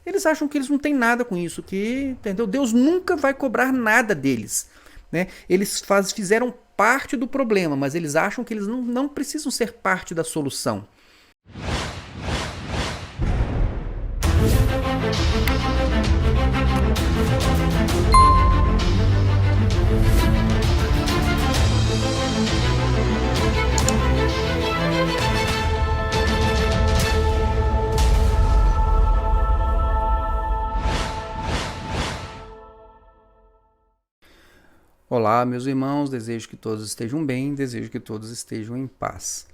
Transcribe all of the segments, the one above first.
Eles acham que eles não têm nada com isso, que, entendeu? Deus nunca vai cobrar nada deles, né? Eles fizeram parte do problema, mas eles acham que eles não precisam ser parte da solução. Olá, meus irmãos, desejo que todos estejam bem, desejo que todos estejam em paz.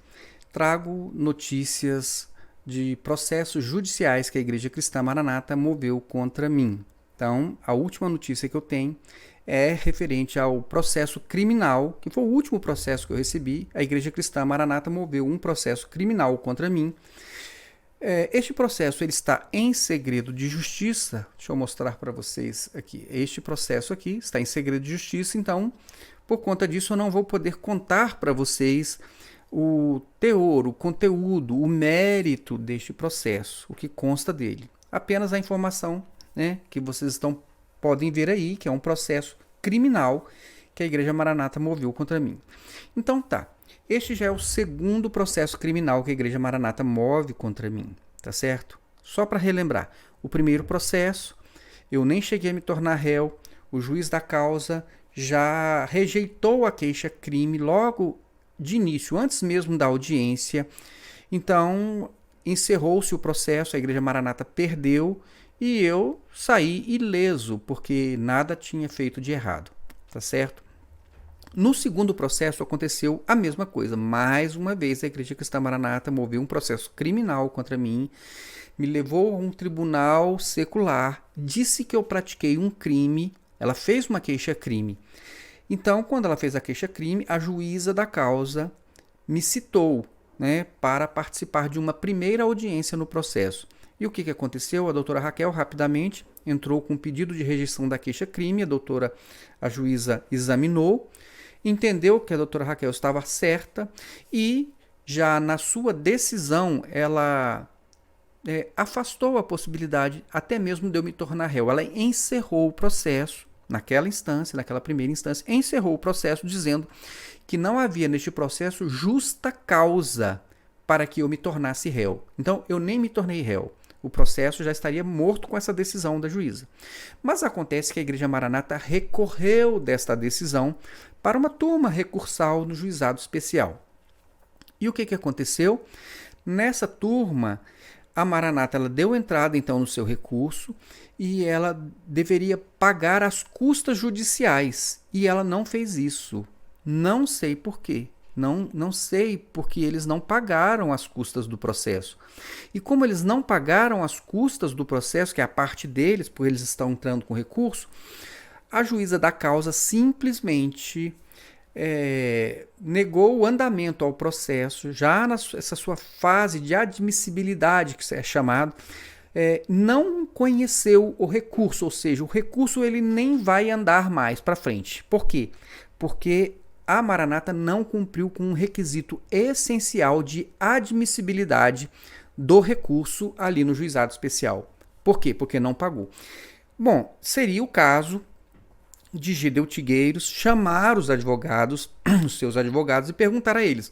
Trago notícias de processos judiciais que a Igreja Cristã Maranata moveu contra mim. Então, a última notícia que eu tenho é referente ao processo criminal, que foi o último processo que eu recebi. A Igreja Cristã Maranata moveu um processo criminal contra mim. Este processo ele está em segredo de justiça. Deixa eu mostrar para vocês aqui. Este processo aqui está em segredo de justiça, então, por conta disso, eu não vou poder contar para vocês o teor, o conteúdo, o mérito deste processo, o que consta dele. Apenas a informação, né, que vocês podem ver aí, que é um processo criminal que a Igreja Maranata moveu contra mim. Então tá. Este já é o segundo processo criminal que a Igreja Maranata move contra mim, tá certo? Só para relembrar, o primeiro processo, eu nem cheguei a me tornar réu, o juiz da causa já rejeitou a queixa-crime logo de início, antes mesmo da audiência. Então, encerrou-se o processo, a Igreja Maranata perdeu e eu saí ileso, porque nada tinha feito de errado, tá certo? No segundo processo aconteceu a mesma coisa. Mais uma vez a Igreja Cristã Maranata moveu um processo criminal contra mim, me levou a um tribunal secular, disse que eu pratiquei um crime, ela fez uma queixa-crime. Então, quando ela fez a queixa-crime, a juíza da causa me citou, né, para participar de uma primeira audiência no processo. E o que aconteceu? A doutora Raquel rapidamente entrou com um pedido de rejeição da queixa-crime, a juíza examinou, entendeu que a doutora Raquel estava certa e já na sua decisão ela afastou a possibilidade até mesmo de eu me tornar réu. Ela encerrou o processo naquela instância, naquela primeira instância, encerrou o processo dizendo que não havia neste processo justa causa para que eu me tornasse réu. Então eu nem me tornei réu. O processo já estaria morto com essa decisão da juíza. Mas acontece que a Igreja Maranata recorreu desta decisão para uma turma recursal no juizado especial. E o que aconteceu? Nessa turma, a Maranata ela deu entrada então no seu recurso e ela deveria pagar as custas judiciais. E ela não fez isso. Não sei por quê. Não sei porque eles não pagaram as custas do processo. E como eles não pagaram as custas do processo, que é a parte deles, porque eles estão entrando com recurso, a juíza da causa simplesmente negou o andamento ao processo, já nessa sua fase de admissibilidade, que é chamado, não conheceu o recurso, ou seja, o recurso ele nem vai andar mais para frente. Por quê? Porque a Maranata não cumpriu com um requisito essencial de admissibilidade do recurso ali no juizado especial. Por quê? Porque não pagou. Bom, seria o caso de Gedeu Tigueiros chamar os advogados, os seus advogados, e perguntar a eles: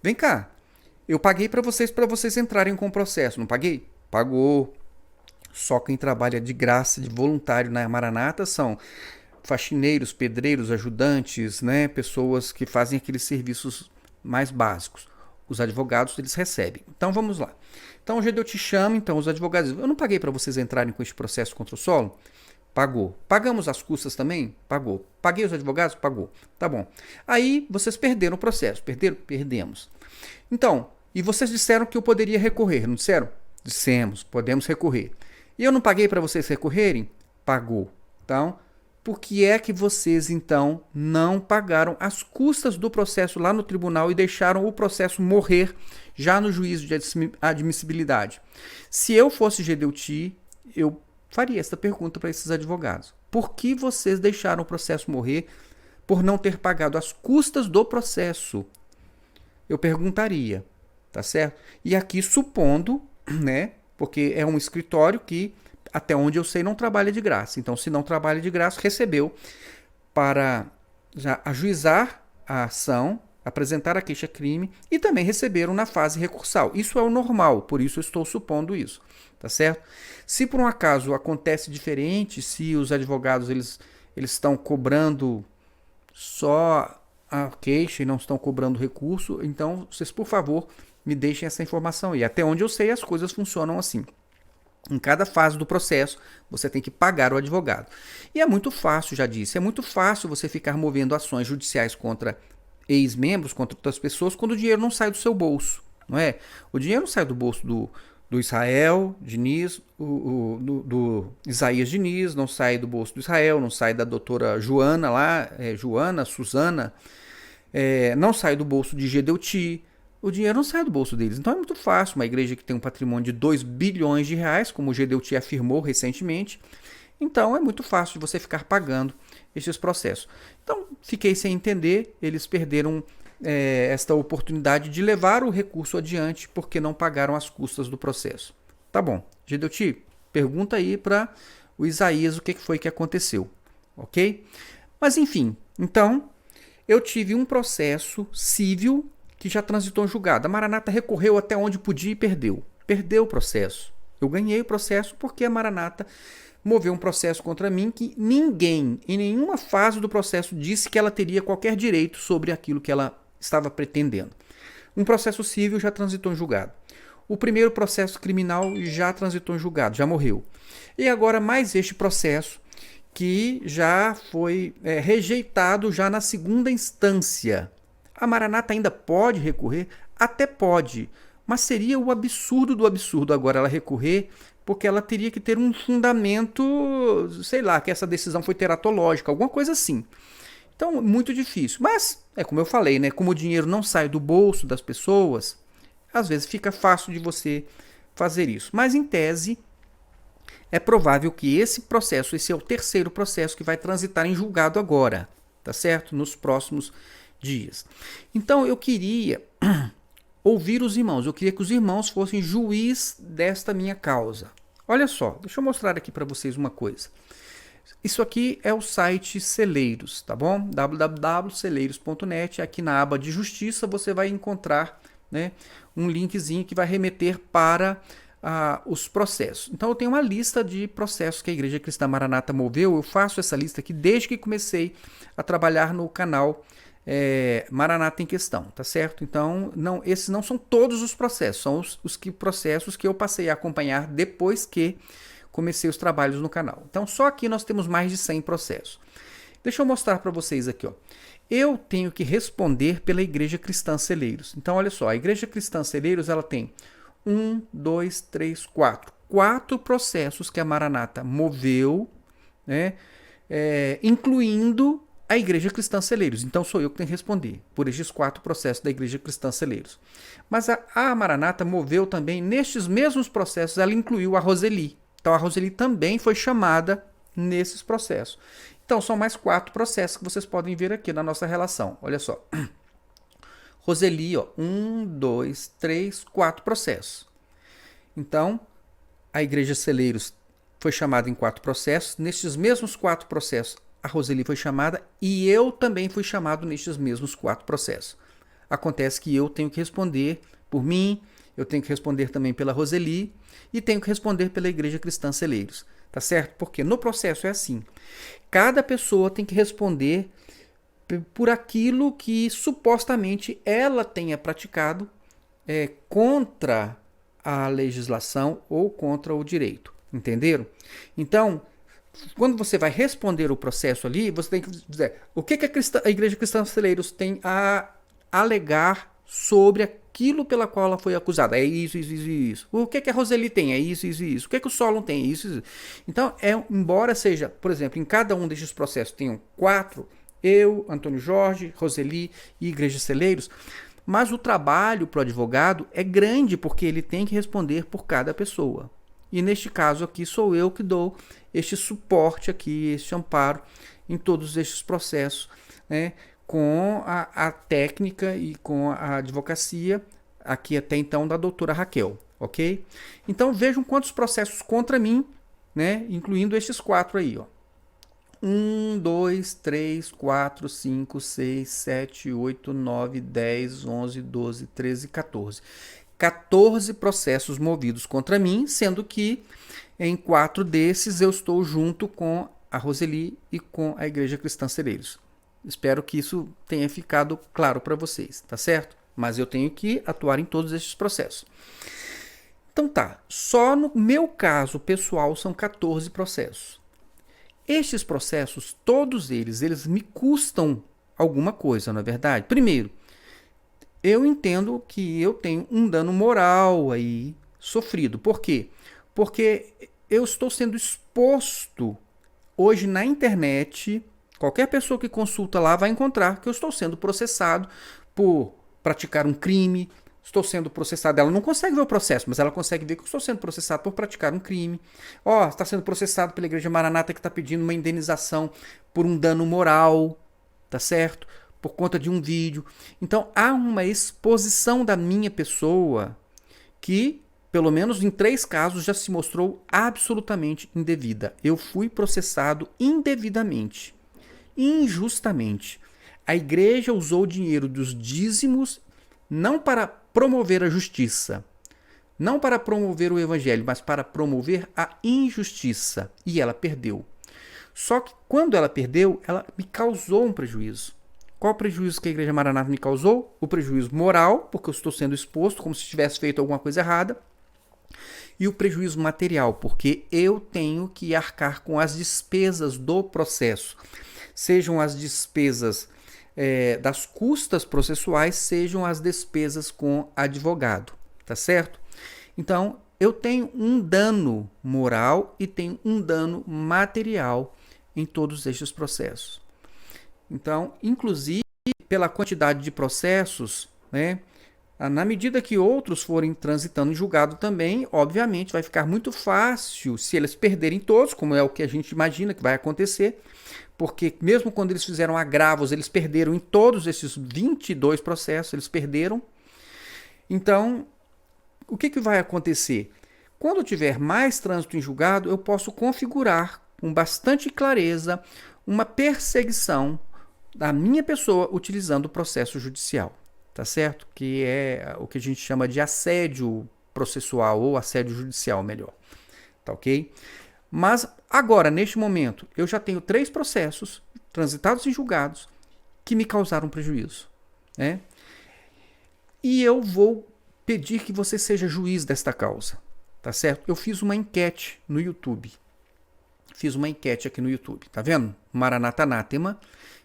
vem cá, eu paguei para vocês entrarem com o processo, não paguei? Pagou. Só quem trabalha de graça, de voluntário na Maranata são faxineiros, pedreiros, ajudantes, né, pessoas que fazem aqueles serviços mais básicos. Os advogados, eles recebem. Então, vamos lá. Então, o Gedeu te chama, então, os advogados dizem: eu não paguei para vocês entrarem com este processo contra o solo? Pagou. Pagamos as custas também? Pagou. Paguei os advogados? Pagou. Tá bom. Aí, vocês perderam o processo. Perderam? Perdemos. Então, e vocês disseram que eu poderia recorrer, não disseram? Dissemos, podemos recorrer. E eu não paguei para vocês recorrerem? Pagou. Então, por que é que vocês, então, não pagaram as custas do processo lá no tribunal e deixaram o processo morrer já no juízo de admissibilidade? Se eu fosse Gedeuti, eu faria essa pergunta para esses advogados. Por que vocês deixaram o processo morrer por não ter pagado as custas do processo? Eu perguntaria, tá certo? E aqui supondo, né, porque é um escritório que até onde eu sei, não trabalha de graça. Então, se não trabalha de graça, recebeu para já ajuizar a ação, apresentar a queixa-crime e também receberam na fase recursal. Isso é o normal, por isso eu estou supondo isso, tá certo? Se por um acaso acontece diferente, se os advogados eles estão cobrando só a queixa e não estão cobrando recurso, então vocês, por favor, me deixem essa informação aí. Até onde eu sei, as coisas funcionam assim. Em cada fase do processo, você tem que pagar o advogado. E é muito fácil, já disse, é muito fácil você ficar movendo ações judiciais contra ex-membros, contra outras pessoas, quando o dinheiro não sai do seu bolso, não é? O dinheiro não sai do bolso do Israel Diniz, do Isaías Diniz, não sai do bolso do Israel, não sai da doutora Joana lá, Suzana, não sai do bolso de Gedeuti. O dinheiro não sai do bolso deles. Então é muito fácil. Uma igreja que tem um patrimônio de 2 bilhões de reais, como o Gedeuti afirmou recentemente, então é muito fácil de você ficar pagando esses processos. Então fiquei sem entender, eles perderam esta oportunidade de levar o recurso adiante porque não pagaram as custas do processo. Tá bom, Gedeuti, pergunta aí para o Isaías o que foi que aconteceu, ok? Mas enfim, então eu tive um processo civil que já transitou em julgado. A Maranata recorreu até onde podia e perdeu. Perdeu o processo. Eu ganhei o processo porque a Maranata moveu um processo contra mim que ninguém, em nenhuma fase do processo, disse que ela teria qualquer direito sobre aquilo que ela estava pretendendo. Um processo civil já transitou em julgado. O primeiro processo criminal já transitou em julgado, já morreu. E agora mais este processo que já foi rejeitado já na segunda instância. A Maranata ainda pode recorrer? Até pode, mas seria o absurdo do absurdo agora ela recorrer, porque ela teria que ter um fundamento, sei lá, que essa decisão foi teratológica, alguma coisa assim. Então, muito difícil. Mas, é como eu falei, né? Como o dinheiro não sai do bolso das pessoas, às vezes fica fácil de você fazer isso. Mas, em tese, é provável que esse processo, esse é o terceiro processo que vai transitar em julgado agora, tá certo? Nos próximos dias. Então eu queria ouvir os irmãos, eu queria que os irmãos fossem juiz desta minha causa. Olha só, deixa eu mostrar aqui para vocês uma coisa. Isso aqui é o site Celeiros, tá bom? www.celeiros.net. Aqui na aba de Justiça você vai encontrar, né, um linkzinho que vai remeter para os processos. Então eu tenho uma lista de processos que a Igreja Cristã Maranata moveu. Eu faço essa lista aqui desde que comecei a trabalhar no canal Maranata em Questão, tá certo? Então, esses não são todos os processos, são os processos que eu passei a acompanhar depois que comecei os trabalhos no canal. Então, só aqui nós temos mais de 100 processos. Deixa eu mostrar para vocês aqui, ó. Eu tenho que responder pela Igreja Cristã Celeiros. Então, olha só, a Igreja Cristã Celeiros, ela tem 1, 2, 3, 4. 4 processos que a Maranata moveu, né? Incluindo a Igreja Cristã Celeiros. Então sou eu que tenho que responder por estes 4 processos da Igreja Cristã Celeiros. Mas a Maranata moveu também, nestes mesmos processos, ela incluiu a Roseli. Então a Roseli também foi chamada nesses processos. Então são mais 4 processos que vocês podem ver aqui na nossa relação. Olha só. Roseli, ó, 1, 2, 3, 4 processos. Então, a Igreja Celeiros foi chamada em 4 processos. Nestes mesmos 4 processos, a Roseli foi chamada e eu também fui chamado nestes mesmos 4 processos. Acontece que eu tenho que responder por mim, eu tenho que responder também pela Roseli e tenho que responder pela Igreja Cristã Celeiros, tá certo? Porque no processo é assim. Cada pessoa tem que responder por aquilo que supostamente ela tenha praticado contra a legislação ou contra o direito. Entenderam? Então, quando você vai responder o processo ali, você tem que dizer o que a Igreja Cristã Celeiros tem a alegar sobre aquilo pela qual ela foi acusada. É isso, isso, isso, isso. O que a Roseli tem? É isso, isso, isso. O que o Solon tem? É isso, isso. Então, embora seja, por exemplo, em cada um destes processos tenham 4, eu, Antônio Jorge, Roseli e Igreja Celeiros, mas o trabalho para o advogado é grande porque ele tem que responder por cada pessoa. E neste caso aqui sou eu que dou este suporte aqui, este amparo em todos estes processos, né, com a técnica e com a advocacia aqui até então da doutora Raquel, ok? Então vejam quantos processos contra mim né? Incluindo estes 4 aí, ó. 1, 2, 3, 4, 5, 6, 7, 8, 9, 10, 11, 12, 13, 14. 14 processos movidos contra mim, sendo que em 4 desses eu estou junto com a Roseli e com a Igreja Cristã Celeiros. Espero que isso tenha ficado claro para vocês, tá certo? Mas eu tenho que atuar em todos esses processos. Então tá, só no meu caso pessoal são 14 processos. Estes processos, todos eles me custam alguma coisa, não é verdade? Primeiro, eu entendo que eu tenho um dano moral aí sofrido. Por quê? Porque eu estou sendo exposto hoje na internet. Qualquer pessoa que consulta lá vai encontrar que eu estou sendo processado por praticar um crime. Estou sendo processado. Ela não consegue ver o processo, mas ela consegue ver que eu estou sendo processado por praticar um crime. Ó, está sendo processado pela Igreja Maranata que está pedindo uma indenização por um dano moral, tá certo? Por conta de um vídeo. Então há uma exposição da minha pessoa que, pelo menos em 3 casos, já se mostrou absolutamente indevida. Eu fui processado indevidamente, injustamente. A igreja usou o dinheiro dos dízimos não para promover a justiça, não para promover o evangelho, mas para promover a injustiça. E ela perdeu. Só que quando ela perdeu, ela me causou um prejuízo. Qual o prejuízo que a Igreja Maranata me causou? O prejuízo moral, porque eu estou sendo exposto como se tivesse feito alguma coisa errada. E o prejuízo material, porque eu tenho que arcar com as despesas do processo. Sejam as despesas das custas processuais, sejam as despesas com advogado. Tá certo? Então, eu tenho um dano moral e tenho um dano material em todos estes processos. Então, inclusive, pela quantidade de processos, né, na medida que outros forem transitando em julgado também, obviamente vai ficar muito fácil se eles perderem todos, como é o que a gente imagina que vai acontecer, porque mesmo quando eles fizeram agravos, eles perderam em todos esses 22 processos, eles perderam. Então, o que vai acontecer? Quando tiver mais trânsito em julgado, eu posso configurar com bastante clareza uma perseguição da minha pessoa utilizando o processo judicial, tá certo? Que é o que a gente chama de assédio processual ou assédio judicial, melhor, tá ok? Mas agora, neste momento, eu já tenho 3 processos transitados em julgados que me causaram prejuízo, né? E eu vou pedir que você seja juiz desta causa, tá certo? Eu fiz uma enquete no YouTube. Fiz uma enquete aqui no YouTube, tá vendo? Maranata Anátema.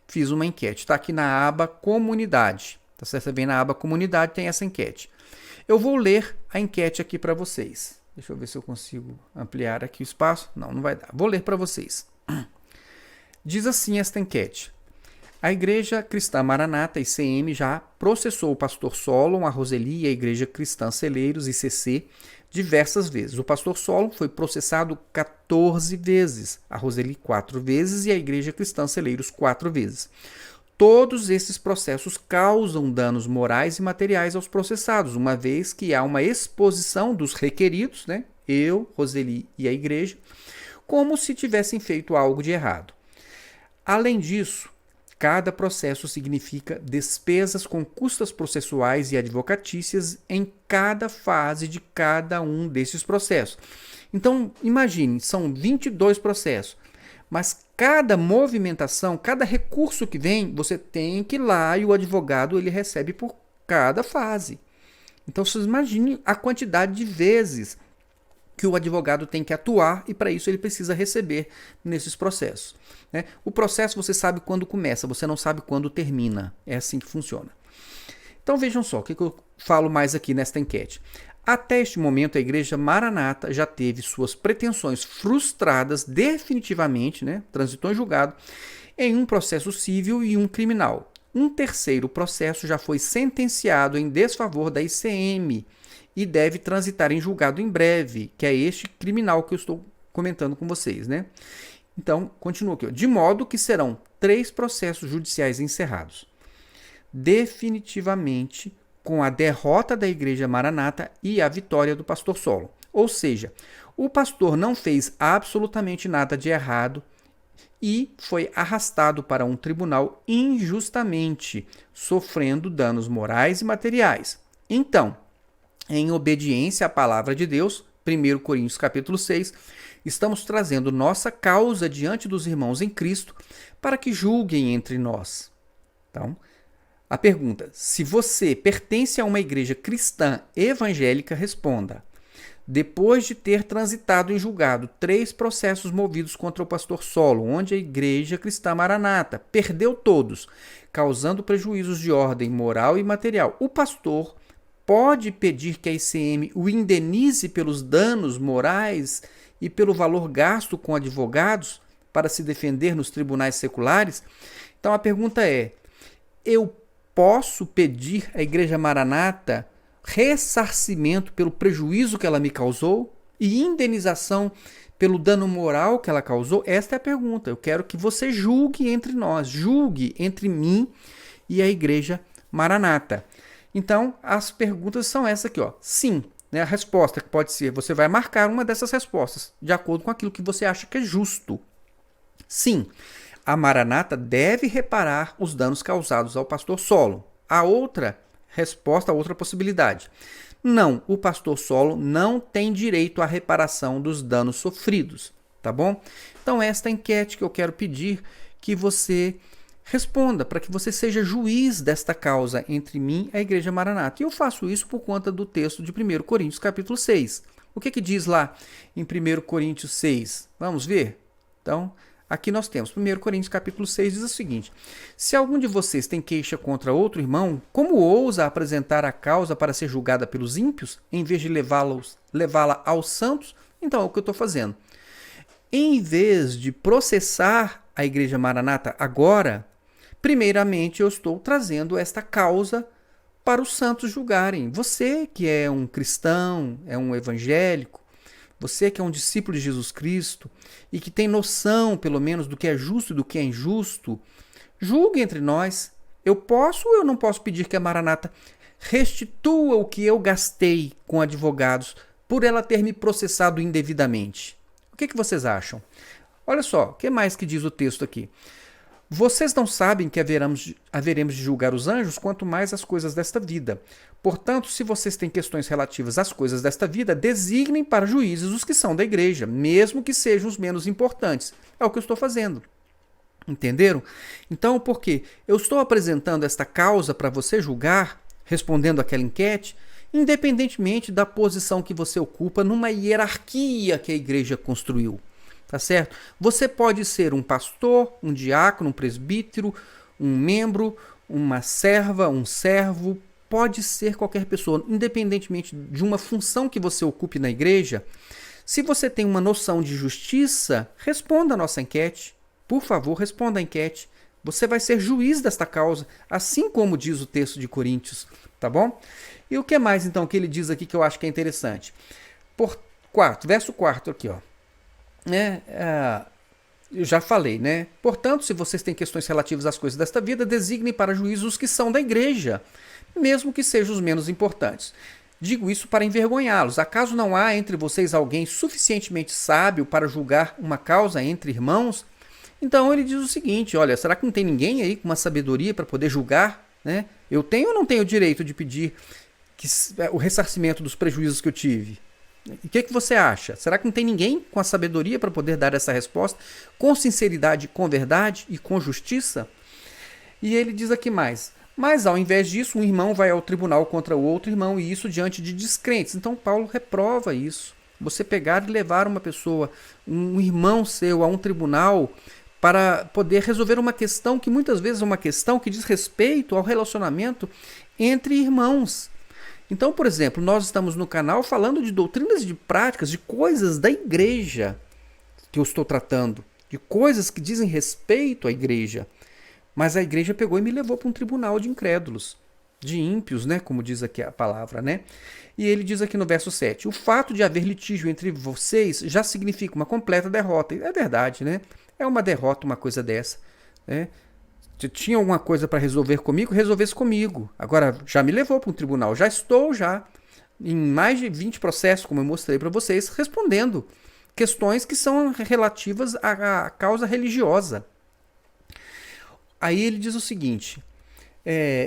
Fiz uma enquete, tá aqui na aba Comunidade. Tá certo? Você vem na aba Comunidade, tem essa enquete. Eu vou ler a enquete aqui para vocês. Deixa eu ver se eu consigo ampliar aqui o espaço. Não, não vai dar. Vou ler para vocês. Diz assim esta enquete. A Igreja Cristã Maranata, ICM, já processou o pastor Solon, a Roseli e a Igreja Cristã Celeiros, ICC, diversas vezes. O pastor Solon foi processado 14 vezes, a Roseli 4 vezes e a Igreja Cristã Celeiros 4 vezes. Todos esses processos causam danos morais e materiais aos processados, uma vez que há uma exposição dos requeridos, né? Eu, Roseli e a Igreja, como se tivessem feito algo de errado. Além disso, cada processo significa despesas com custas processuais e advocatícias em cada fase de cada um desses processos. Então, imagine, são 22 processos, mas cada movimentação, cada recurso que vem, você tem que ir lá e o advogado ele recebe por cada fase. Então, vocês imaginem a quantidade de vezes que o advogado tem que atuar e para isso ele precisa receber nesses processos, né? O processo você sabe quando começa, você não sabe quando termina. É assim que funciona. Então vejam só, o que eu falo mais aqui nesta enquete. Até este momento, a Igreja Maranata já teve suas pretensões frustradas definitivamente, né? Transitou em julgado, em um processo civil e um criminal. Um terceiro processo já foi sentenciado em desfavor da ICM, e deve transitar em julgado em breve, que é este criminal que eu estou comentando com vocês, né? Então, continua aqui. De modo que serão 3 processos judiciais encerrados. Definitivamente com a derrota da Igreja Maranata e a vitória do pastor Solon. Ou seja, o pastor não fez absolutamente nada de errado e foi arrastado para um tribunal injustamente, sofrendo danos morais e materiais. Então, em obediência à palavra de Deus, 1 Coríntios capítulo 6, estamos trazendo nossa causa diante dos irmãos em Cristo para que julguem entre nós. Então, a pergunta: se você pertence a uma igreja cristã evangélica, responda. Depois de ter transitado em julgado 3 processos movidos contra o pastor Solo, onde a igreja cristã Maranata perdeu todos, causando prejuízos de ordem moral e material, o pastor pode pedir que a ICM o indenize pelos danos morais e pelo valor gasto com advogados para se defender nos tribunais seculares? Então a pergunta é: eu posso pedir à Igreja Maranata ressarcimento pelo prejuízo que ela me causou e indenização pelo dano moral que ela causou? Esta é a pergunta. Eu quero que você julgue entre nós, julgue entre mim e a Igreja Maranata. Então, as perguntas são essas aqui, ó. Sim, né? A resposta que pode ser, você vai marcar uma dessas respostas, de acordo com aquilo que você acha que é justo. Sim, a Maranata deve reparar os danos causados ao pastor Solo. A outra resposta, a outra possibilidade: não, o pastor Solo não tem direito à reparação dos danos sofridos, tá bom? Então, esta enquete que eu quero pedir que você responda, para que você seja juiz desta causa entre mim e a Igreja Maranata. E eu faço isso por conta do texto de 1 Coríntios capítulo 6. O que diz lá em 1 Coríntios 6? Vamos ver? Então, aqui nós temos 1 Coríntios capítulo 6, diz o seguinte: se algum de vocês tem queixa contra outro irmão, como ousa apresentar a causa para ser julgada pelos ímpios, em vez de levá-la aos santos? Então é o que eu estou fazendo. Em vez de processar a Igreja Maranata agora, primeiramente eu estou trazendo esta causa para os santos julgarem. Você que é um cristão, é um evangélico, você que é um discípulo de Jesus Cristo e que tem noção, pelo menos, do que é justo e do que é injusto, julgue entre nós. Eu posso ou eu não posso pedir que a Maranata restitua o que eu gastei com advogados por ela ter me processado indevidamente? O que vocês acham? Olha só, o que mais que diz o texto aqui? Vocês não sabem que haveremos de julgar os anjos, quanto mais as coisas desta vida. Portanto, se vocês têm questões relativas às coisas desta vida, designem para juízes os que são da igreja, mesmo que sejam os menos importantes. É o que eu estou fazendo. Entenderam? Então, por quê? Eu estou apresentando esta causa para você julgar, respondendo àquela enquete, independentemente da posição que você ocupa numa hierarquia que a igreja construiu. Tá certo? Você pode ser um pastor, um diácono, um presbítero, um membro, uma serva, um servo, pode ser qualquer pessoa, independentemente de uma função que você ocupe na igreja. Se você tem uma noção de justiça, responda a nossa enquete. Por favor, responda a enquete. Você vai ser juiz desta causa, assim como diz o texto de Coríntios, tá bom? E o que mais então que ele diz aqui que eu acho que é interessante? Verso 4 aqui, ó. Eu já falei, né? Portanto, se vocês têm questões relativas às coisas desta vida, designem para juízo os que são da igreja, mesmo que sejam os menos importantes. Digo isso para envergonhá-los. Acaso não há entre vocês alguém suficientemente sábio para julgar uma causa entre irmãos? Então ele diz o seguinte: olha, será que não tem ninguém aí com uma sabedoria para poder julgar? Né? Eu tenho ou não tenho o direito de pedir o ressarcimento dos prejuízos que eu tive? O que você acha? Será que não tem ninguém com a sabedoria para poder dar essa resposta com sinceridade, com verdade e com justiça? E ele diz aqui mais: mas ao invés disso, um irmão vai ao tribunal contra o outro irmão, e isso diante de descrentes. Então Paulo reprova isso. Você pegar e levar uma pessoa, um irmão seu, a um tribunal para poder resolver uma questão que muitas vezes é uma questão que diz respeito ao relacionamento entre irmãos. Então, por exemplo, nós estamos no canal falando de doutrinas e de práticas, de coisas da igreja que eu estou tratando, de coisas que dizem respeito à igreja. Mas a igreja pegou e me levou para um tribunal de incrédulos, de ímpios, né, como diz aqui a palavra, né? E ele diz aqui no verso 7, o fato de haver litígio entre vocês já significa uma completa derrota. É verdade, né? É uma derrota uma coisa dessa, né? Se tinha alguma coisa para resolver comigo, resolvesse comigo. Agora, já me levou para um tribunal, já estou em mais de 20 processos, como eu mostrei para vocês, respondendo questões que são relativas à causa religiosa. Aí ele diz o seguinte: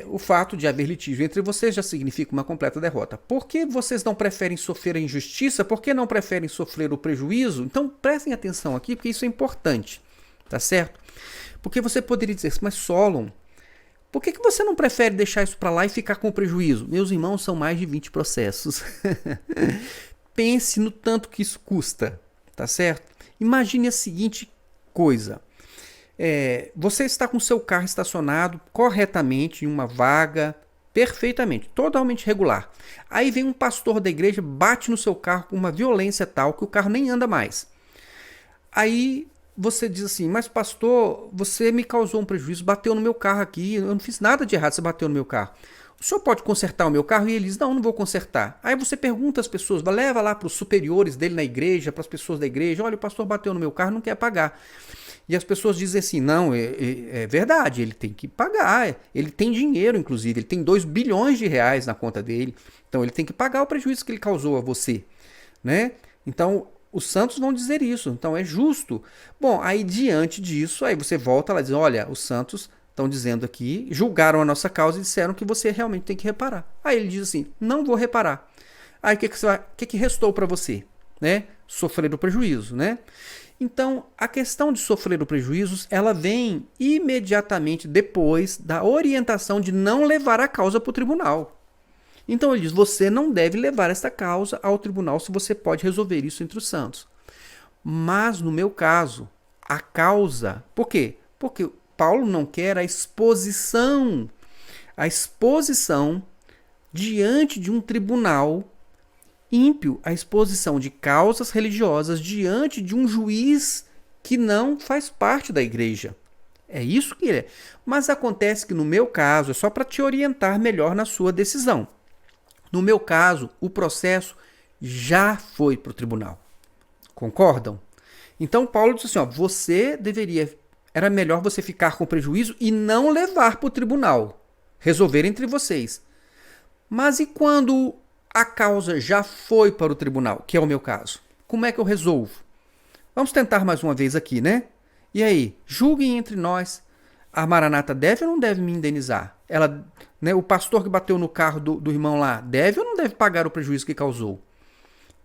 o fato de haver litígio entre vocês já significa uma completa derrota. Por que vocês não preferem sofrer a injustiça? Por que não preferem sofrer o prejuízo? Então prestem atenção aqui, porque isso é importante, tá certo? Porque você poderia dizer, mas Solon, por que você não prefere deixar isso para lá e ficar com o prejuízo? Meus irmãos, são mais de 20 processos. Pense no tanto que isso custa, tá certo? Imagine a seguinte coisa. Você está com seu carro estacionado corretamente em uma vaga, perfeitamente, totalmente regular. Aí vem um pastor da igreja, bate no seu carro com uma violência tal que o carro nem anda mais. Aí você diz assim, mas pastor, você me causou um prejuízo, bateu no meu carro aqui, eu não fiz nada de errado, você bateu no meu carro. O senhor pode consertar o meu carro? E ele diz, não vou consertar. Aí você pergunta às pessoas, leva lá para os superiores dele na igreja, para as pessoas da igreja, olha, o pastor bateu no meu carro, não quer pagar. E as pessoas dizem assim, não, é verdade, ele tem que pagar, ele tem dinheiro, inclusive, ele tem 2 bilhões de reais na conta dele, então ele tem que pagar o prejuízo que ele causou a você, né? Então, os santos vão dizer isso, então é justo. Bom, aí diante disso, aí você volta lá e diz, olha, os santos estão dizendo aqui, julgaram a nossa causa e disseram que você realmente tem que reparar. Aí ele diz assim, não vou reparar. Aí o que restou para você? Né? Sofrer o prejuízo, né? Então, a questão de sofrer o prejuízo, ela vem imediatamente depois da orientação de não levar a causa para o tribunal. Então ele diz, você não deve levar esta causa ao tribunal se você pode resolver isso entre os santos. Mas no meu caso, a causa... Por quê? Porque Paulo não quer a exposição diante de um tribunal ímpio, a exposição de causas religiosas diante de um juiz que não faz parte da igreja. É isso que ele é. Mas acontece que no meu caso, é só para te orientar melhor na sua decisão. No meu caso, o processo já foi para o tribunal. Concordam? Então Paulo disse assim, era melhor você ficar com prejuízo e não levar para o tribunal. Resolver entre vocês. Mas e quando a causa já foi para o tribunal, que é o meu caso? Como é que eu resolvo? Vamos tentar mais uma vez aqui, né? E aí, julguem entre nós. A Maranata deve ou não deve me indenizar? O pastor que bateu no carro do irmão lá, deve ou não deve pagar o prejuízo que causou?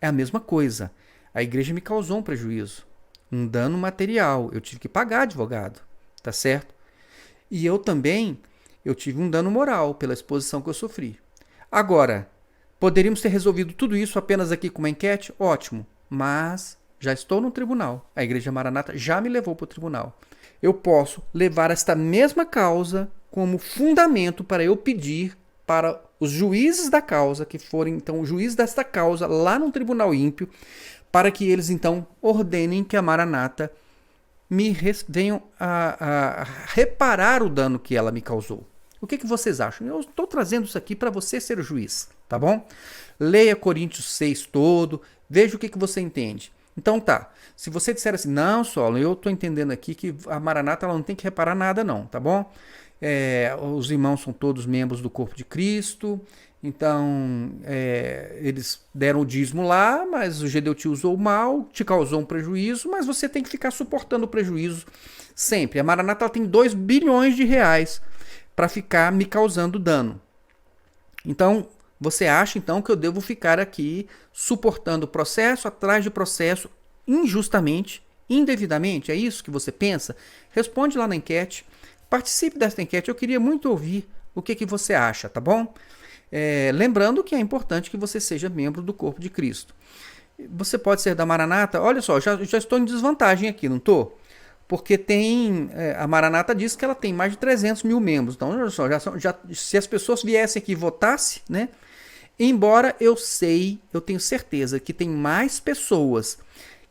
É a mesma coisa. A igreja me causou um prejuízo, um dano material. Eu tive que pagar advogado, tá certo? E eu tive um dano moral pela exposição que eu sofri. Agora, poderíamos ter resolvido tudo isso apenas aqui com uma enquete? Ótimo, mas já estou no tribunal. A Igreja Maranata já me levou para o tribunal. Eu posso levar esta mesma causa como fundamento para eu pedir para os juízes da causa, que forem então os juízes desta causa lá no tribunal ímpio, para que eles então ordenem que a Maranata venham a reparar o dano que ela me causou. O que vocês acham? Eu estou trazendo isso aqui para você ser o juiz, tá bom? Leia Coríntios 6 todo, veja o que você entende. Então tá, se você disser assim, não, Solon, eu estou entendendo aqui que a Maranata ela não tem que reparar nada não, tá bom? Os irmãos são todos membros do corpo de Cristo, então eles deram o dízimo lá, mas o Gedeu te usou mal, te causou um prejuízo, mas você tem que ficar suportando o prejuízo sempre. A Maranata ela tem 2 bilhões de reais para ficar me causando dano. Então, você acha então que eu devo ficar aqui suportando processo atrás de processo injustamente, indevidamente? É isso que você pensa? Responde lá na enquete. Participe dessa enquete. Eu queria muito ouvir o que você acha, tá bom? Lembrando que é importante que você seja membro do corpo de Cristo. Você pode ser da Maranata. Olha só, já estou em desvantagem aqui, não estou? Porque a Maranata diz que ela tem mais de 300 mil membros. Então, olha só, se as pessoas viessem aqui e votassem, né? Embora eu tenho certeza que tem mais pessoas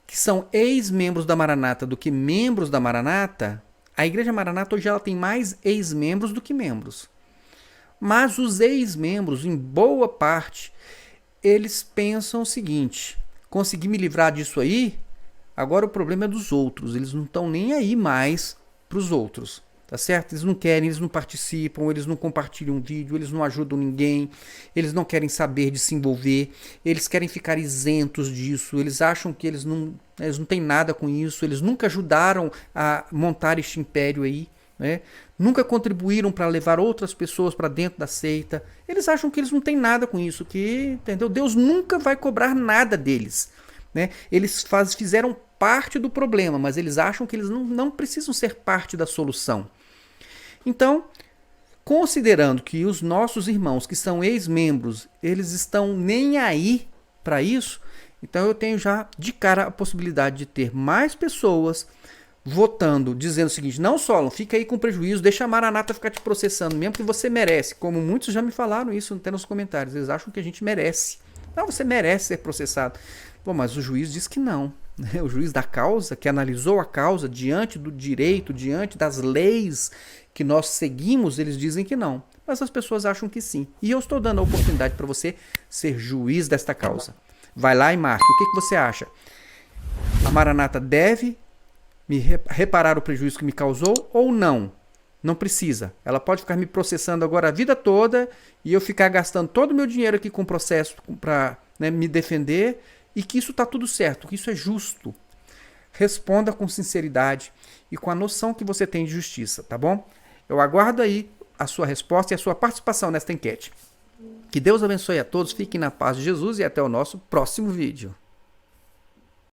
que são ex-membros da Maranata do que membros da Maranata, a Igreja Maranata hoje ela tem mais ex-membros do que membros. Mas os ex-membros, em boa parte, eles pensam o seguinte, consegui me livrar disso aí, agora o problema é dos outros, eles não estão nem aí mais para os outros, tá certo? Eles não querem, eles não participam, eles não compartilham vídeo, eles não ajudam ninguém, eles não querem saber de se envolver, eles querem ficar isentos disso, eles acham que eles não têm nada com isso, eles nunca ajudaram a montar este império aí, né? Nunca contribuíram para levar outras pessoas para dentro da seita. Eles acham que eles não têm nada com isso, que, entendeu? Deus nunca vai cobrar nada deles, né? Eles fizeram parte do problema, mas eles acham que eles não precisam ser parte da solução. Então, considerando que os nossos irmãos que são ex-membros, eles estão nem aí para isso, então eu tenho já de cara a possibilidade de ter mais pessoas votando, dizendo o seguinte: não, Solon, fica aí com prejuízo, deixa a Maranata ficar te processando, mesmo que você merece. Como muitos já me falaram isso até nos comentários, eles acham que a gente merece. Não, você merece ser processado. Bom, mas o juiz diz que não. O juiz da causa, que analisou a causa diante do direito, diante das leis que nós seguimos, eles dizem que não. Mas as pessoas acham que sim. E eu estou dando a oportunidade para você ser juiz desta causa. Vai lá e marque. O que você acha? A Maranata deve me reparar o prejuízo que me causou ou não? Não precisa. Ela pode ficar me processando agora a vida toda e eu ficar gastando todo o meu dinheiro aqui com o processo para, né, me defender, e que isso está tudo certo, que isso é justo. Responda com sinceridade e com a noção que você tem de justiça, tá bom? Eu aguardo aí a sua resposta e a sua participação nesta enquete. Que Deus abençoe a todos, fiquem na paz de Jesus e até o nosso próximo vídeo.